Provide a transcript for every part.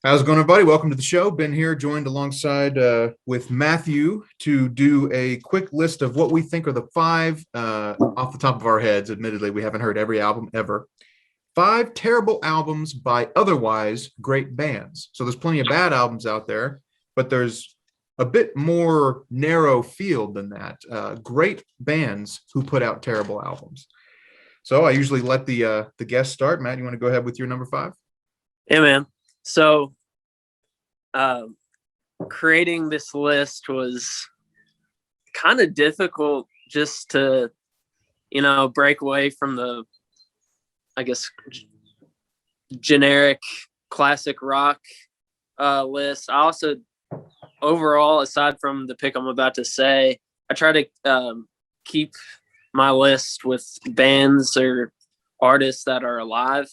How's it going, everybody? Welcome to the show. Ben here, joined alongside with Matthew to do a quick list of what we think are the five, off the top of our heads. Admittedly, we haven't heard every album ever. Five terrible albums by otherwise great bands. So there's plenty of bad albums out there, but there's a bit more narrow field than that. Great bands who put out terrible albums. So I usually let the guest start. Matt, you want to go ahead with your number five? Yeah, man. So creating this list was kind of difficult just to, break away from the, I guess, generic classic rock list. I also, overall, aside from the pick I'm about to say, I try to keep my list with bands or artists that are alive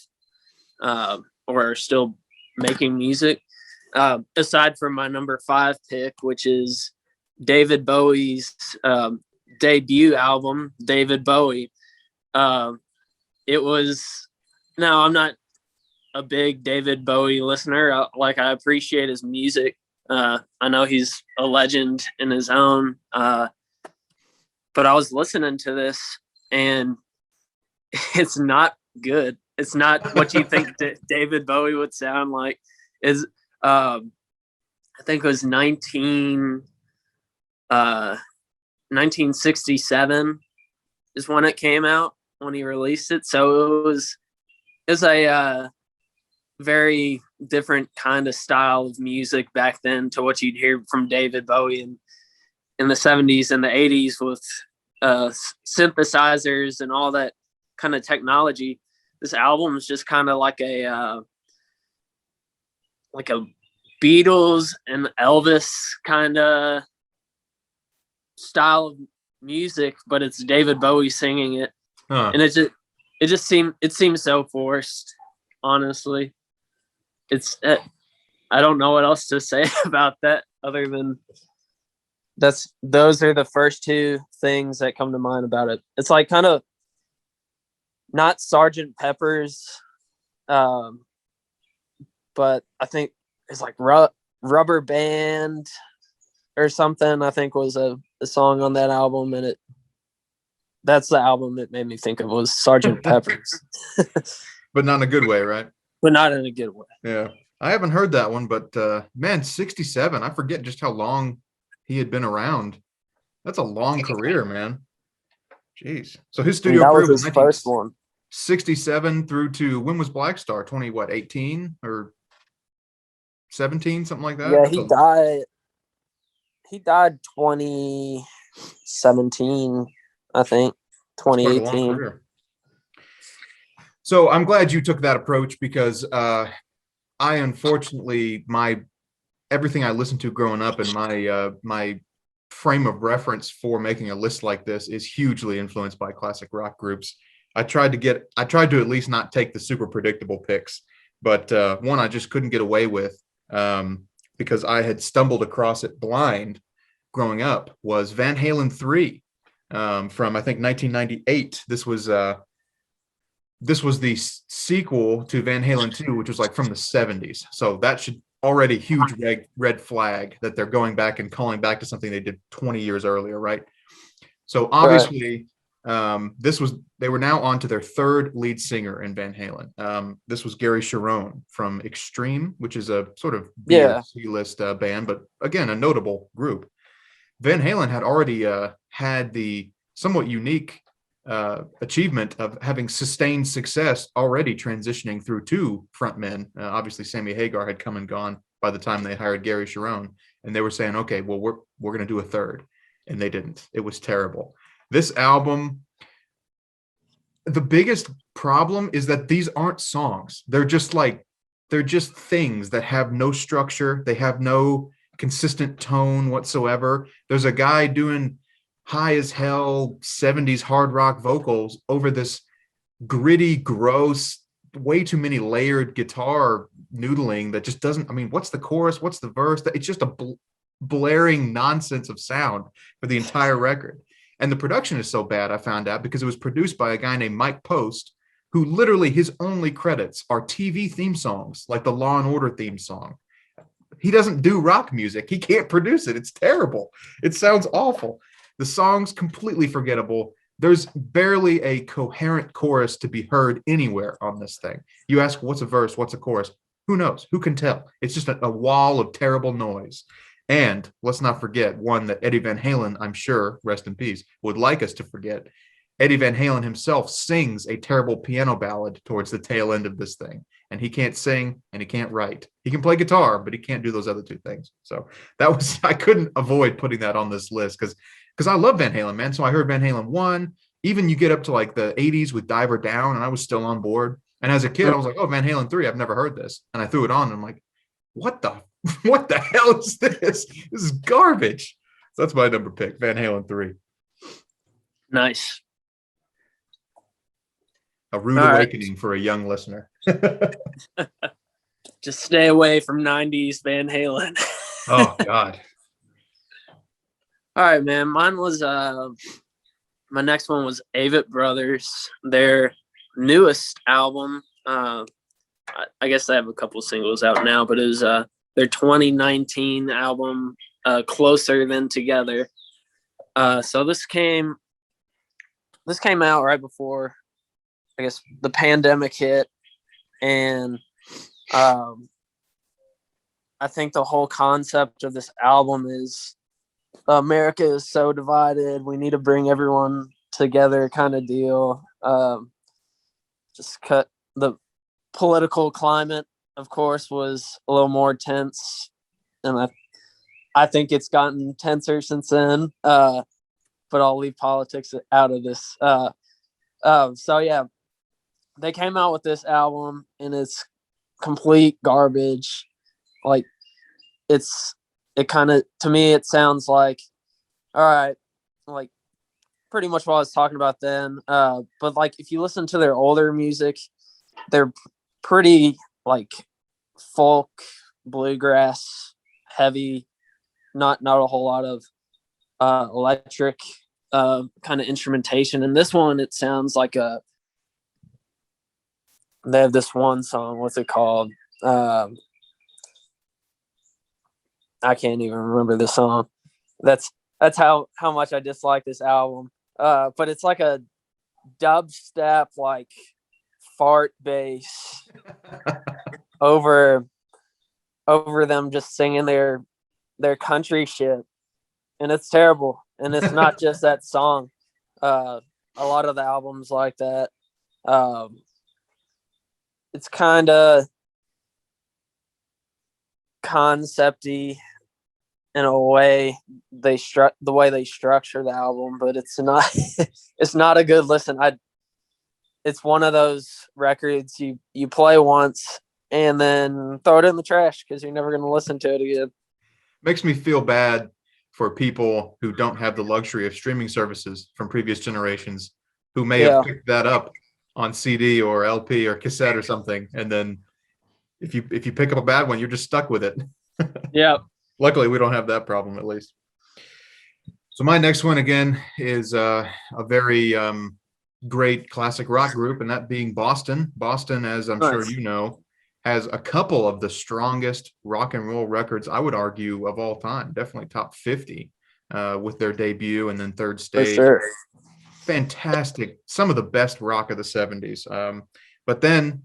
or are still making music. Aside from my number five pick, which is David Bowie's debut album, David Bowie. It was, now I'm not a big David Bowie listener. I appreciate his music. I know he's a legend in his own, but I was listening to this and it's not good. It's not what you think David Bowie would sound like. I think it was 1967 is when it came out, when he released it. So it was a very different kind of style of music back then to what you'd hear from David Bowie in the 70s and the 80s with synthesizers and all that kind of technology. This album is just kind of like a Beatles and Elvis kind of style of music, but it's David Bowie singing it. And it seems so forced, honestly. I don't know what else to say about that other than those are the first two things that come to mind about it. It's like kind of not Sergeant Pepper's, but I think it's like Rubber Band or something, I think was a song on that album. And that's the album it made me think of, was Sergeant Pepper's. But not in a good way, right? But not in a good way. Yeah. I haven't heard that one, but man, 67. I forget just how long he had been around. That's a long career, man. Jeez. So his studio career was his first one. 67 through to, when was Black Star? 18 or 17, something like that? Yeah, he died 2017, I think. 2018. So I'm glad you took that approach, because I unfortunately, everything I listened to growing up and my frame of reference for making a list like this is hugely influenced by classic rock groups. I tried to at least not take the super predictable picks, but one I just couldn't get away with because I had stumbled across it blind growing up was Van Halen 3 from, I think, 1998. This was the sequel to Van Halen 2, which was like from the 70s. So that should already huge red flag that they're going back and calling back to something they did 20 years earlier, right? So obviously, they were now on to their third lead singer in Van Halen. This was Gary Cherone from Extreme, which is a sort of C-list band, but again, a notable group. Van Halen had already had the somewhat unique achievement of having sustained success already transitioning through two frontmen. Obviously, Sammy Hagar had come and gone by the time they hired Gary Cherone, and they were saying, okay, well, we're going to do a third, and they didn't. It was terrible. This album, the biggest problem is that these aren't songs. They're just things that have no structure. They have no consistent tone whatsoever. There's a guy doing high as hell 70s hard rock vocals over this gritty, gross, way too many layered guitar noodling that just doesn't, what's the chorus? What's the verse? It's just a blaring nonsense of sound for the entire record. And the production is so bad, I found out, because it was produced by a guy named Mike Post, who literally his only credits are TV theme songs, like the Law and Order theme song. he doesn't do rock music. He can't produce it. It's terrible. It sounds awful. The song's completely forgettable. There's barely a coherent chorus to be heard anywhere on this thing. You ask, what's a verse? What's a chorus? Who knows? Who can tell? It's just a wall of terrible noise. And let's not forget one that Eddie Van Halen, I'm sure, rest in peace, would like us to forget. Eddie Van Halen himself sings a terrible piano ballad towards the tail end of this thing. And he can't sing and he can't write. He can play guitar, but he can't do those other two things. So I couldn't avoid putting that on this list because I love Van Halen, man. So I heard Van Halen 1, even you get up to like the 80s with Diver Down, and I was still on board. And as a kid, I was like, oh, Van Halen 3, I've never heard this. And I threw it on, and I'm like, what the hell is this? This is garbage. So that's my number pick, Van Halen 3. Nice. A rude awakening for a young listener. Just stay away from 90s Van Halen. Oh, God. All right, man. Mine was my next one was Avet Brothers, their newest album. I guess they have a couple singles out now, but it was their 2019 album, Closer Than Together. So this came out right before, I guess, the pandemic hit, and I think the whole concept of this album is America is so divided. We need to bring everyone together, kind of deal. Just cut the political climate, of course, was a little more tense, and I think it's gotten tenser since then. But I'll leave politics out of this. So yeah, they came out with this album, and it's complete garbage. Like, it kind of, to me, it sounds like, all right, like pretty much what I was talking about then. But like, if you listen to their older music, they're pretty like folk, bluegrass, heavy, not a whole lot of electric kind of instrumentation. And this one, it sounds like they have this one song, what's it called? I can't even remember the song. That's how much I dislike this album. But it's like a dubstep, like fart bass over them just singing their country shit, and it's terrible. And it's not just that song. A lot of the albums like that. It's kind of concepty in a way, the way they structure the album, but it's not it's not a good listen. It's one of those records you play once and then throw it in the trash because you're never going to listen to it again. Makes me feel bad for people who don't have the luxury of streaming services from previous generations, who may have picked that up on CD or LP or cassette or something, and then if you pick up a bad one, you're just stuck with it. Yeah. Luckily, we don't have that problem, at least. So my next one, again, is a very great classic rock group, and that being Boston. Boston, as I'm sure you know, has a couple of the strongest rock and roll records, I would argue, of all time. Definitely top 50 with their debut and then Third Stage. For sure. Fantastic. Some of the best rock of the 70s. But then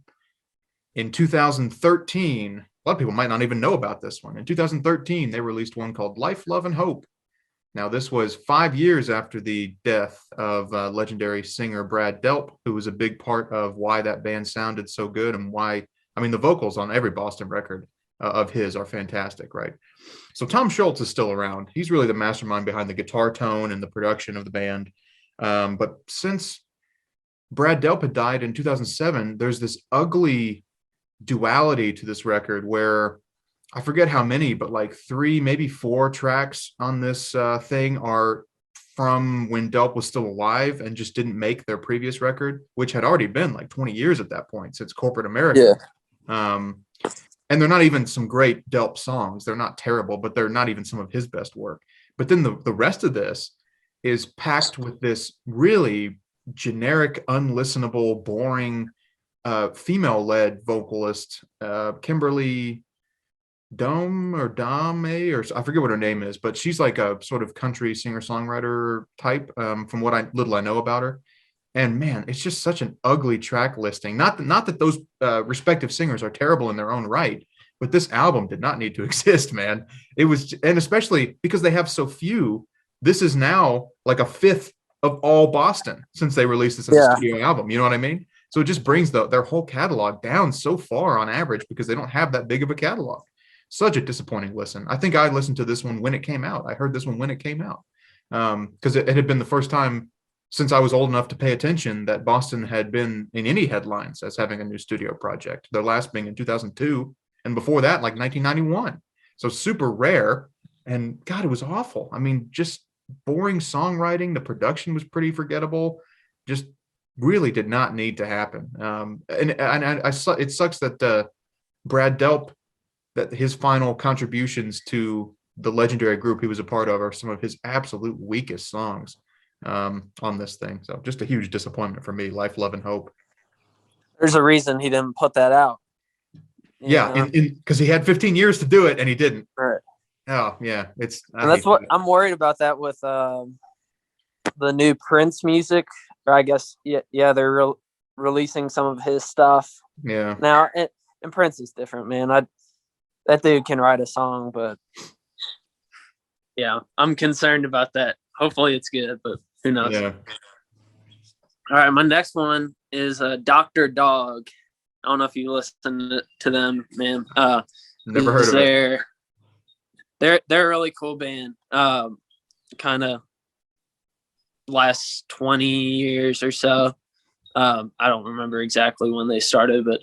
in 2013, a lot of people might not even know about this one. In 2013, they released one called Life, Love, and Hope. Now, this was 5 years after the death of legendary singer Brad Delp, who was a big part of why that band sounded so good and why, I mean, the vocals on every Boston record of his are fantastic, right? So Tom Scholz is still around. He's really the mastermind behind the guitar tone and the production of the band. But since Brad Delp had died in 2007, there's this ugly duality to this record where I forget how many, but like 3, maybe 4 tracks on this thing are from when Delp was still alive and just didn't make their previous record, which had already been like 20 years at that point since Corporate America. Yeah. And they're not even some great Delp songs. They're not terrible, but they're not even some of his best work. But then the rest of this is packed with this really generic, unlistenable, boring female-led vocalist, Kimberly Dome or Dame, or I forget what her name is, but she's like a sort of country singer-songwriter type, from what I little I know about her. And man, it's just such an ugly track listing. Not that those respective singers are terrible in their own right, but this album did not need to exist, man. It was, and especially because they have so few. This is now like a fifth of all Boston since they released this as a Yeah. studio album. You know what I mean? So it just brings their whole catalog down so far on average because they don't have that big of a catalog. Such a disappointing listen. I think I listened to this one when it came out. I heard this one when it came out, because it had been the first time since I was old enough to pay attention that Boston had been in any headlines as having a new studio project. Their last being in 2002, and before that, like 1991. So super rare. And God, it was awful. I mean, just boring songwriting. The production was pretty forgettable. Just really did not need to happen. It sucks that Brad Delp, that his final contributions to the legendary group he was a part of are some of his absolute weakest songs on this thing. So just a huge disappointment for me. Life, Love, and Hope. There's a reason he didn't put that out. Yeah, because he had 15 years to do it and he didn't. Right. Oh yeah, and that's what I'm worried about that with the new Prince music. Or I guess yeah, they're releasing some of his stuff. Yeah. Now and Prince is different, man. That dude can write a song, but yeah, I'm concerned about that. Hopefully it's good, but who knows? Yeah. All right, my next one is Dr. Dog. I don't know if you listen to them, man. Never heard of it. They're a really cool band. Kind of last 20 years or so. I don't remember exactly when they started, but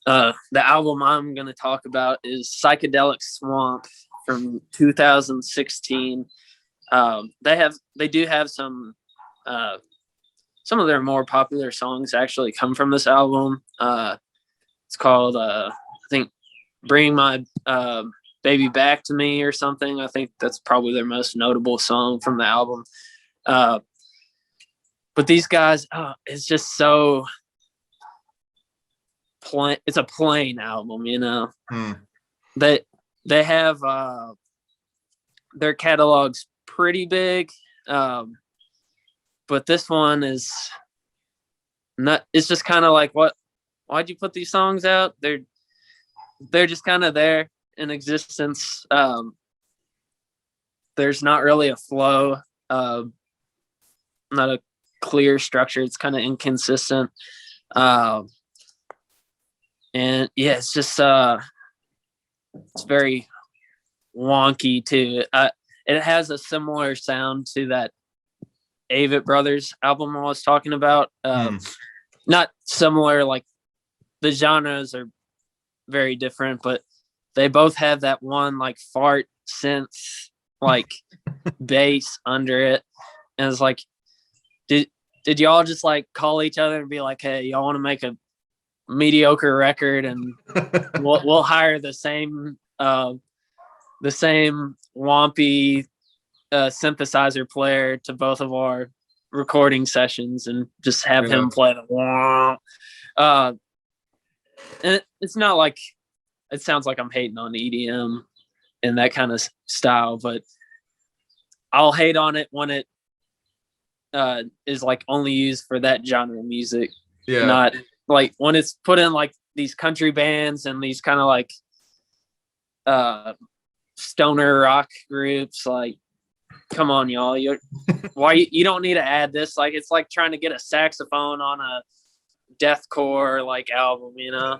the album I'm going to talk about is Psychedelic Swamp from 2016. They do have some of their more popular songs actually come from this album. It's called I think Bring My Baby Back to Me or something. I think that's probably their most notable song from the album. But these guys, it's just so plain. It's a plain album, you know. They have their catalog's pretty big, but this one is not. It's just kind of like, why'd you put these songs out? They're just kind of there in existence. There's not really a flow, not a clear structure. It's kind of inconsistent, and yeah, it's just it's very wonky too. It has a similar sound to that Avet Brothers album I was talking about. Not similar, like the genres are very different, but they both have that one like fart synth like bass under it. And it's like, did y'all just like call each other and be like, hey, y'all want to make a mediocre record and we'll hire the same wompy synthesizer player to both of our recording sessions and just have him play the wah. And it's not like it sounds like I'm hating on EDM and that kind of style, but I'll hate on it when it is like only used for that genre of music. Yeah. Not like when it's put in like these country bands and these kind of like stoner rock groups. Like, come on, y'all. You don't need to add this. Like, it's like trying to get a saxophone on a deathcore like album, you know?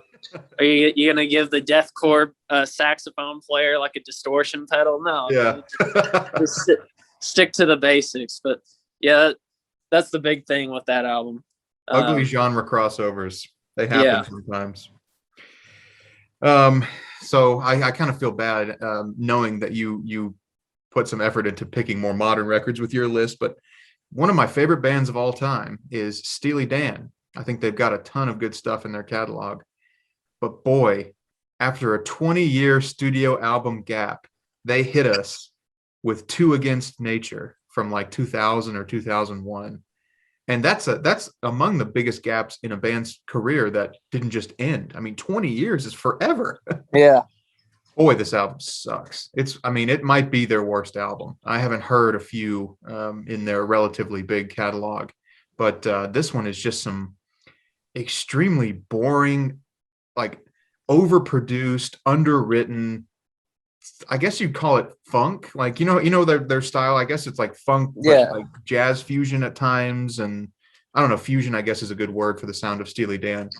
Are you gonna give the deathcore saxophone player like a distortion pedal? No. Yeah. Just stick to the basics. But yeah, that's the big thing with that album. Ugly genre crossovers. They happen sometimes. So I kind of feel bad knowing that you put some effort into picking more modern records with your list, but one of my favorite bands of all time is Steely Dan. I think they've got a ton of good stuff in their catalog. But boy, after a 20-year studio album gap, they hit us with Two Against Nature from like 2000 or 2001. And that's among the biggest gaps in a band's career that didn't just end. I mean, 20 years is forever. Yeah. Boy, this album sucks. I mean, it might be their worst album. I haven't heard a few in their relatively big catalog, but this one is just some extremely boring, like overproduced, underwritten. I guess you'd call it funk. Like, their style. I guess it's like funk, but Yeah. like jazz fusion at times. And I don't know, fusion, I guess, is a good word for the sound of Steely Dan.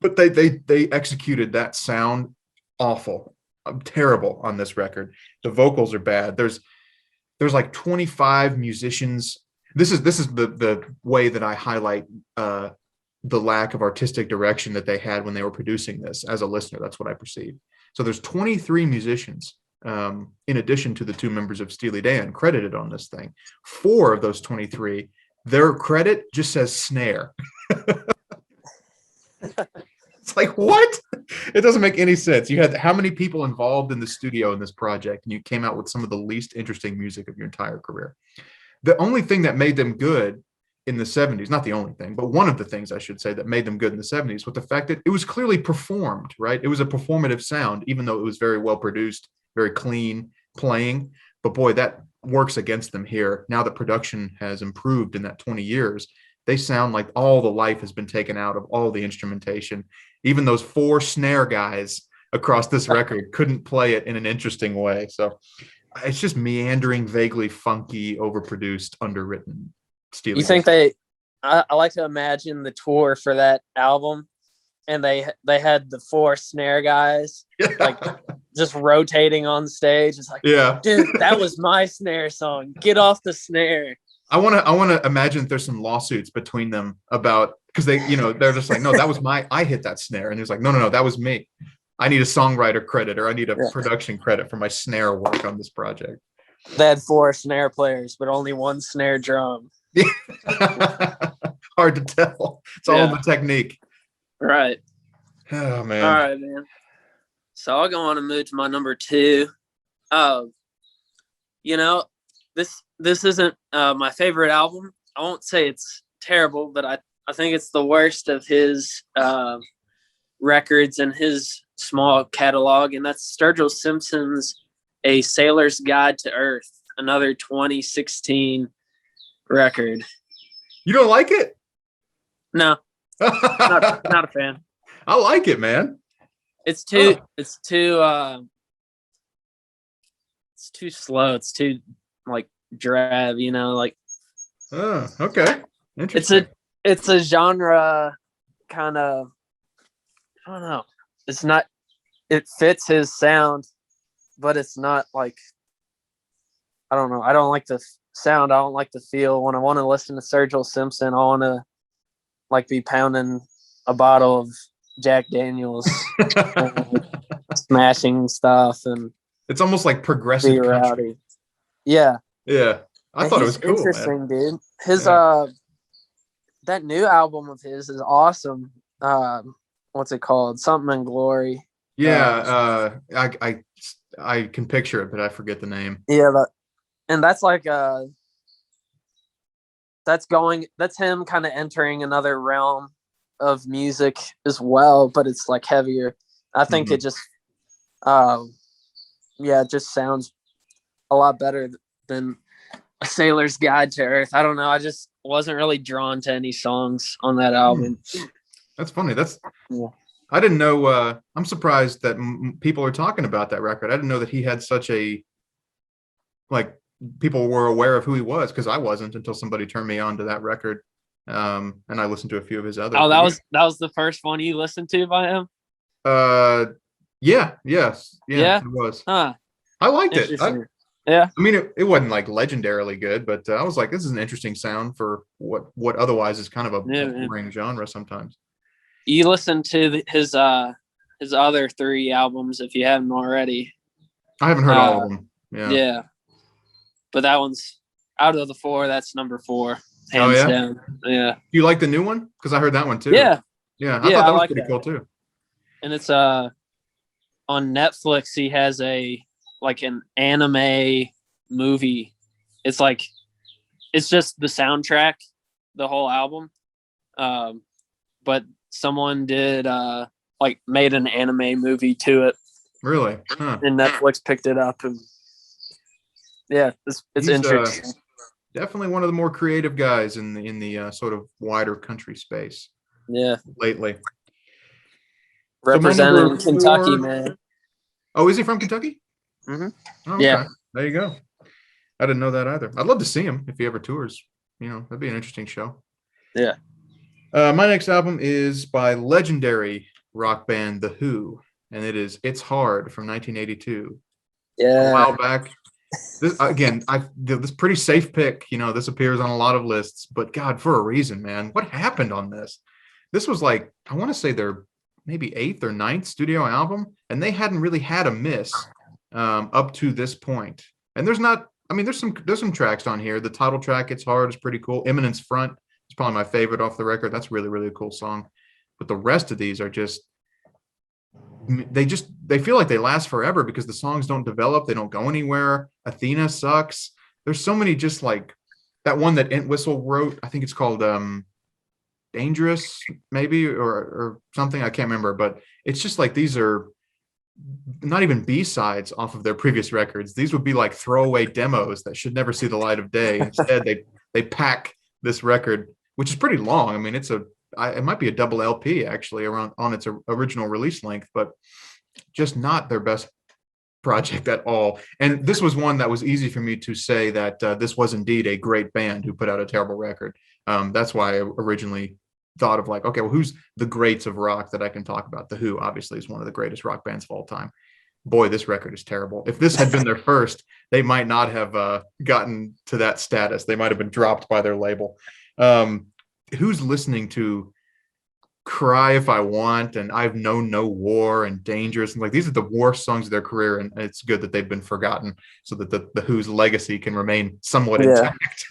But they executed that sound awful, terrible on this record. The vocals are bad. There's like 25 musicians. This is the way that I highlight the lack of artistic direction that they had when they were producing this. As a listener, that's what I perceive. So there's 23 musicians in addition to the two members of Steely Dan credited on this thing. 4 of those 23, their credit just says snare. It's like, what? It doesn't make any sense. You had how many people involved in the studio in this project, and you came out with some of the least interesting music of your entire career. The only thing that made them good in the 70s, not the only thing, but one of the things I should say that made them good in the 70s was the fact that it was clearly performed, right? It was a performative sound, even though it was very well produced, very clean playing. But boy, that works against them here. Now that production has improved in that 20 years, they sound like all the life has been taken out of all the instrumentation. Even those 4 snare guys across this record couldn't play it in an interesting way. So it's just meandering, vaguely funky, overproduced, underwritten. Steely You think I like to imagine the tour for that album, and they had the 4 snare guys like just rotating on stage. It's like, yeah, dude, that was my snare song. Get off the snare. I want to imagine that there's some lawsuits between them about, because they're just like, no, that was I hit that snare, and he's like, no, that was me. I need a songwriter credit, or I need a production credit for my snare work on this project. They had 4 snare players, but only 1 snare drum. Hard to tell. It's all in the technique. Right. Oh man. All right, man. So I'll go on and move to my number 2. This isn't my favorite album. I won't say it's terrible, but I think it's the worst of his records and his small catalog, and that's Sergio Simpson's A Sailor's Guide to Earth, another 2016 record. You don't like it? No, not a fan. I like it, man. It's too slow. It's too like drab, like. Oh, okay. Interesting. It's a genre kind of, I don't know. It's not, it fits his sound, but it's not like, I don't know. I don't like the sound. I don't like the feel. When I want to listen to Sergio Simpson, I want to like be pounding a bottle of Jack Daniels, smashing stuff, and it's almost like progressive country. Yeah. Yeah. I thought it was cool, interesting, man. Dude. His that new album of his is awesome. What's it called? Something in Glory. Yeah, I can picture it, but I forget the name. Yeah, and that's like that's him kind of entering another realm of music as well, but it's like heavier. I think it just it just sounds a lot better than A Sailor's Guide to Earth. I don't know. I just wasn't really drawn to any songs on that album. That's funny. I didn't know. I'm surprised that people are talking about that record. I didn't know that he had such a, like, people were aware of who he was, because I wasn't until somebody turned me on to that record. And I listened to a few of his other. Oh, that was the first one you listened to by him? Yeah, it was. Huh. I liked it. Yeah. I mean, it wasn't like legendarily good, but I was like, this is an interesting sound for what otherwise is kind of a boring genre sometimes. You listen to his other 3 albums if you haven't already. I haven't heard all of them. Yeah. But that one's out of the 4. That's number 4, hands down. Yeah. Do you like the new one? Because I heard that one too. Yeah. Yeah. I thought that was pretty cool too. And it's on Netflix. He has an anime movie. It's just the soundtrack, the whole album. But someone did made an anime movie to it, Really? Huh. and Netflix picked it up, and yeah, it's He's interesting. definitely one of the more creative guys in the sort of wider country space Yeah, lately. So my representing number Kentucky, 4. man. Oh, is he from Kentucky? Hmm. Oh, Yeah, okay. There you go. I didn't know that either. I'd love to see him if he ever tours. That'd be an interesting show. yeah. My next album is by legendary rock band The Who, and it is "It's Hard" from 1982. A Yeah. while back. This again, this pretty safe pick. This appears on a lot of lists, but God, for a reason, man. What happened on this? This was like, I want to say their maybe 8th or 9th studio album, and they hadn't really had a miss up to this point. And there's not, I mean, there's some tracks on here. The title track, "It's Hard," is pretty cool. "Eminence Front" is probably my favorite off the record. That's really, really a cool song. But the rest of these are just they feel like they last forever because the songs don't develop, they don't go anywhere. Athena sucks. There's so many, just like that one that Entwistle wrote. I think it's called Dangerous, maybe, or something. I can't remember, but it's just like these are not even B-sides off of their previous records. These would be like throwaway demos that should never see the light of day. Instead, they pack this record, which is pretty long. I mean, it might be a double LP actually around on its original release length, but just not their best project at all. And this was one that was easy for me to say that this was indeed a great band who put out a terrible record. That's why I originally thought of like, okay, well, who's the greats of rock that I can talk about? The Who obviously is one of the greatest rock bands of all time. Boy, this record is terrible. If this had been their first, they might not have gotten to that status. They might have been dropped by their label. Who's listening to "Cry If I Want" and "I've Known No War" and "Dangerous"? And like, these are the worst songs of their career, and it's good that they've been forgotten so that the Who's legacy can remain somewhat intact.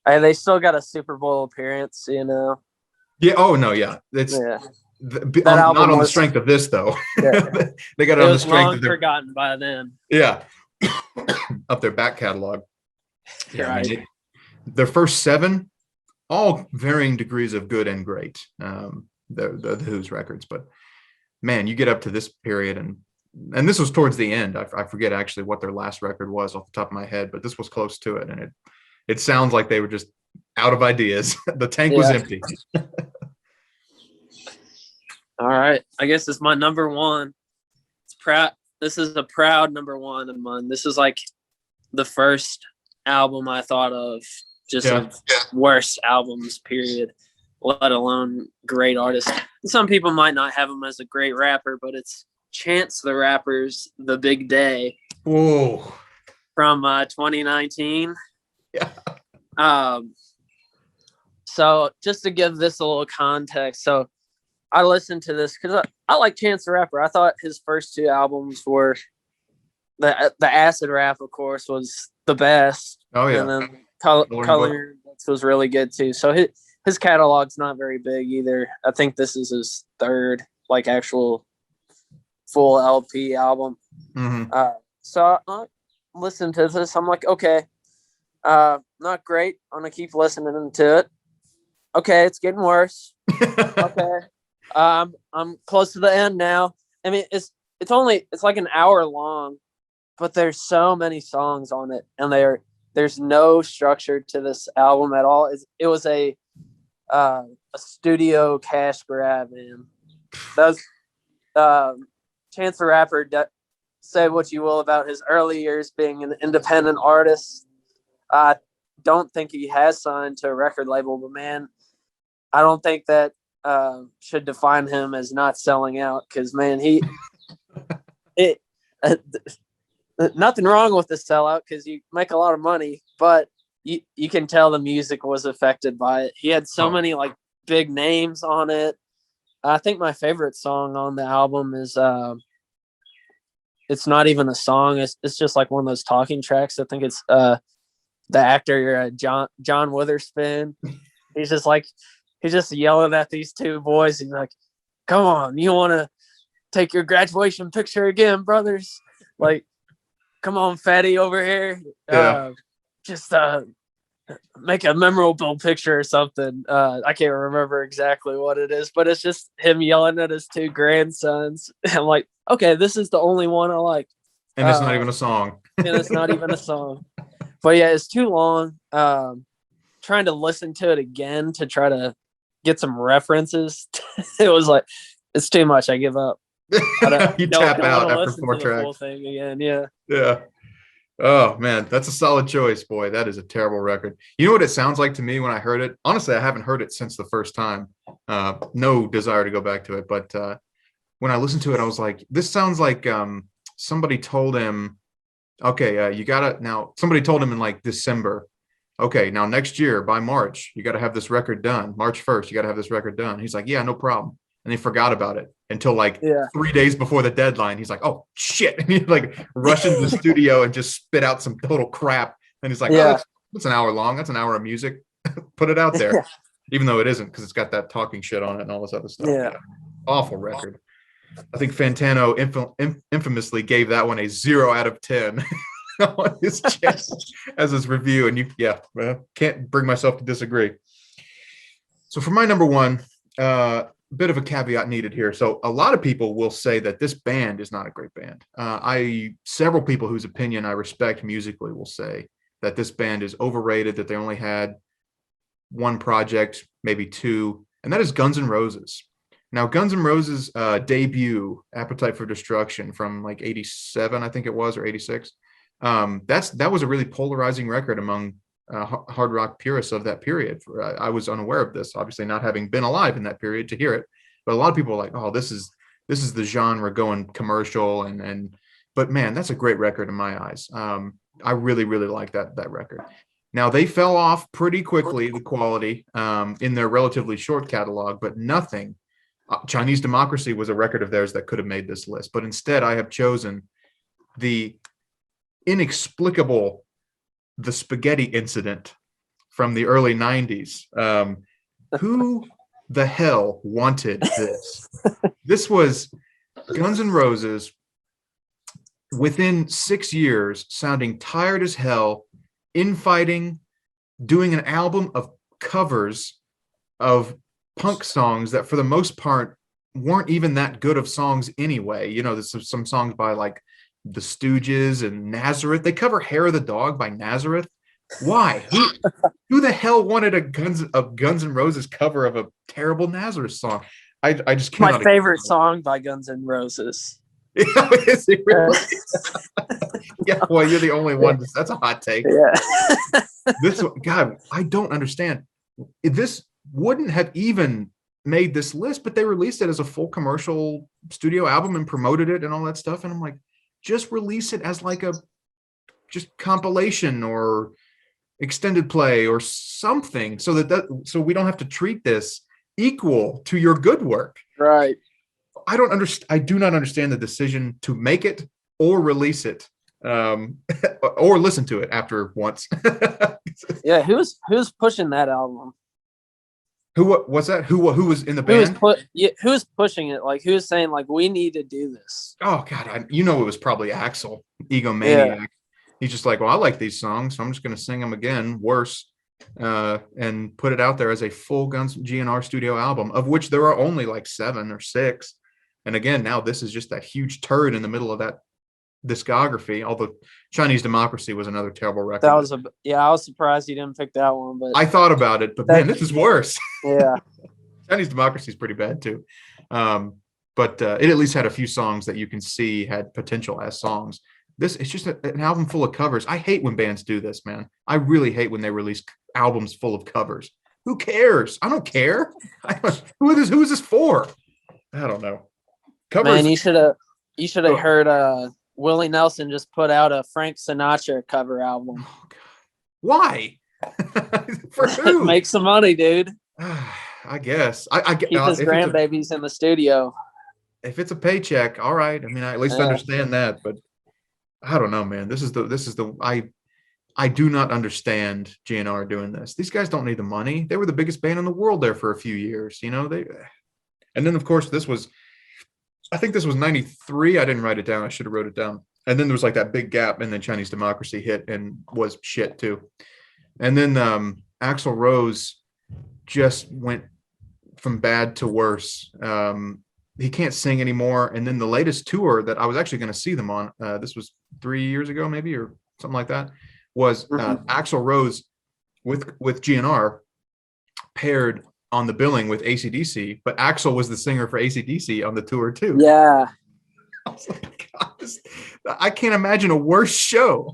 And they still got a Super Bowl appearance, Yeah. Oh no. Yeah. It's Yeah. not on the strength of this though. Yeah. They got it It on the was strength long of their forgotten by them. yeah of their back catalog. Yeah. Right. I mean, their first 7, all varying degrees of good and great. The Who's records, but man, you get up to this period, and this was towards the end. I forget actually what their last record was off the top of my head, but this was close to it, and it sounds like they were just out of ideas. The tank was empty. All right, I guess it's my number one. It's proud. This is a proud number one of mine. This is like the first album I thought of, just of worst albums, period, let alone great artist. Some people might not have him as a great rapper, but it's Chance the Rapper's "The Big Day." Whoa. From 2019. Yeah. So just to give this a little context, so I listened to this because I like Chance the Rapper. I thought his first 2 albums were the acid rap, of course, was the best. Oh yeah. And then Color was really good too. So his catalog's not very big either. I think this is his 3rd like actual full LP album. Mm-hmm. So I listened to this. I'm like, okay, not great. I'm gonna keep listening to it. Okay, it's getting worse. Okay. I'm close to the end now. I mean, it's like an hour long, but there's so many songs on it, and there's no structure to this album at all. It was a studio cash grab, man. That was Chance the Rapper. Say what you will about his early years being an independent artist. I don't think he has signed to a record label, but man, I don't think that should define him as not selling out, because man, nothing wrong with the sellout because you make a lot of money, but you can tell the music was affected by it. He had so many like big names on it. I think my favorite song on the album is it's not even a song. It's just like one of those talking tracks. I think it's the actor John Witherspoon. He's just yelling at these 2 boys. He's like, "Come on, you want to take your graduation picture again, brothers? Like, come on, fatty over here. Yeah. make a memorable picture or something. I can't remember exactly what it is, but it's just him yelling at his two grandsons. I'm like, okay, this is the only one I like. And it's not even a song. And it's not even a song. But yeah, it's too long. Trying to listen to it again to try to get some references. It was like, it's too much. I give up. You tap out after 4 tracks. The full thing again. Yeah. Yeah. Oh man, that's a solid choice, boy. That is a terrible record. You know what it sounds like to me when I heard it? Honestly, I haven't heard it since the first time. No desire to go back to it, but when I listened to it, I was like, this sounds like somebody told him, okay, you gotta now. Somebody told him in like December, okay, now next year by March, you got to have this record done. March 1st, you got to have this record done. He's like, yeah, no problem. And they forgot about it until like 3 days before the deadline. He's like, oh shit. And he like rushed into the studio and just spit out some total crap. And he's like, oh, that's an hour long. That's an hour of music. Put it out there. Even though it isn't, because it's got that talking shit on it and all this other stuff. Yeah. Awful record. I think Fantano infamously gave that one a 0 out of 10 on his chest as his review. And can't bring myself to disagree. So for my number one, bit of a caveat needed here. So a lot of people will say that this band is not a great band. Several people whose opinion I respect musically will say that this band is overrated, that they only had one project, maybe two, and that is Guns N' Roses. Now, Guns N' Roses debut, Appetite for Destruction, from like 87, I think it was, or 86. That was a really polarizing record among hard rock purists of that period. I was unaware of this, obviously not having been alive in that period to hear it. But a lot of people are like, oh, this is the genre going commercial, but man, that's a great record in my eyes. I really, really like that record. Now they fell off pretty quickly, the quality, in their relatively short catalog, but nothing. Chinese Democracy was a record of theirs that could have made this list, but instead I have chosen the inexplicable The Spaghetti Incident from the early 90s. Who the hell wanted this? This was Guns N' Roses within 6 years, sounding tired as hell, infighting, doing an album of covers of punk songs that for the most part weren't even that good of songs anyway. You know, there's some songs by like the Stooges and Nazareth. They cover Hair of the Dog by Nazareth. Why? Who the hell wanted a Guns N' Roses cover of a terrible Nazareth song? I just can't. My favorite song by Guns N' Roses. Is it really? Yeah, well, you're the only one. That's a hot take. Yeah. God, I don't understand. This wouldn't have even made this list, but they released it as a full commercial studio album and promoted it and all that stuff. And I'm like, just release it as like a just compilation or extended play or something, so so we don't have to treat this equal to your good work. Right. I do not understand the decision to make it or release it, or listen to it after once. Yeah, who's pushing that album? What's that? Who was in the band? Who's pushing it? Like, who's saying like we need to do this? Oh God, it was probably Axl, egomaniac. Yeah. He's just like, well, I like these songs, so I'm just going to sing them again, worse, and put it out there as a full Guns GNR studio album, of which there are only like 7 or 6. And again, now this is just that huge turd in the middle of that discography. Although Chinese Democracy was another terrible record. I was surprised you didn't pick that one, but I thought about it, but man, this is worse. Yeah. Chinese Democracy is pretty bad too. But it at least had a few songs that you can see had potential as songs. It's just an album full of covers. I hate when bands do this, man. I really hate when they release albums full of covers. Who cares? I don't care. Who is this for? I don't know. Covers. Man, you should have heard Willie Nelson just put out a Frank Sinatra cover album. Oh, God. Why? For who? Make some money, dude. I guess. I keep his grandbabies in the studio. If it's a paycheck, all right. I mean, I at least understand that, but I don't know, man. I do not understand GNR doing this. These guys don't need the money. They were the biggest band in the world there for a few years, you know. And then of course I think this was 93. I didn't write it down. I should have wrote it down. And then there was like that big gap, and then Chinese Democracy hit and was shit too. And then Axl Rose just went from bad to worse. He can't sing anymore. And then the latest tour that I was actually going to see them on, this was 3 years ago, maybe, or something like that, was Axl Rose with GNR paired on the billing with AC/DC, but Axl was the singer for AC/DC on the tour too. Yeah. I was like, God, I can't imagine a worse show.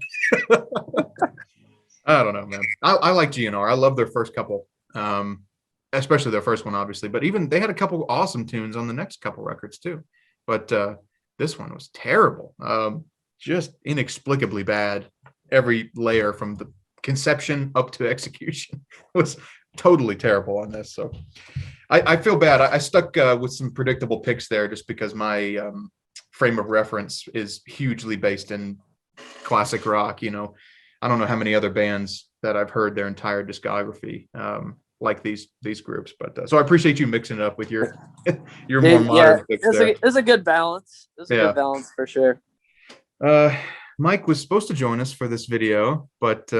I don't know, man. I like GNR. I love their first couple, especially their first one, obviously. But even they had a couple awesome tunes on the next couple records too. But this one was terrible, just inexplicably bad. Every layer from the conception up to execution was totally terrible on this. So I feel bad. I stuck with some predictable picks there just because my frame of reference is hugely based in classic rock. You know, I don't know how many other bands that I've heard their entire discography like these groups, but so I appreciate you mixing it up with your more modern picks there. It's a good balance. It's a good balance for sure. Mike was supposed to join us for this video, but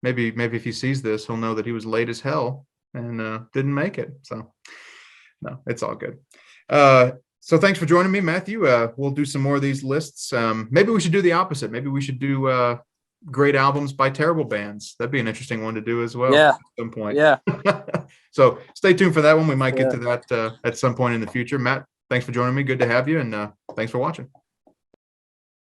maybe if he sees this, he'll know that he was late as hell and didn't make it. So no, it's all good. So thanks for joining me, Matthew. We'll do some more of these lists. Maybe we should do the opposite. Maybe we should do great albums by terrible bands. That'd be an interesting one to do as well. Yeah. At some point. Yeah. So stay tuned for that one. We might get to that at some point in the future. Matt, thanks for joining me. Good to have you. And thanks for watching.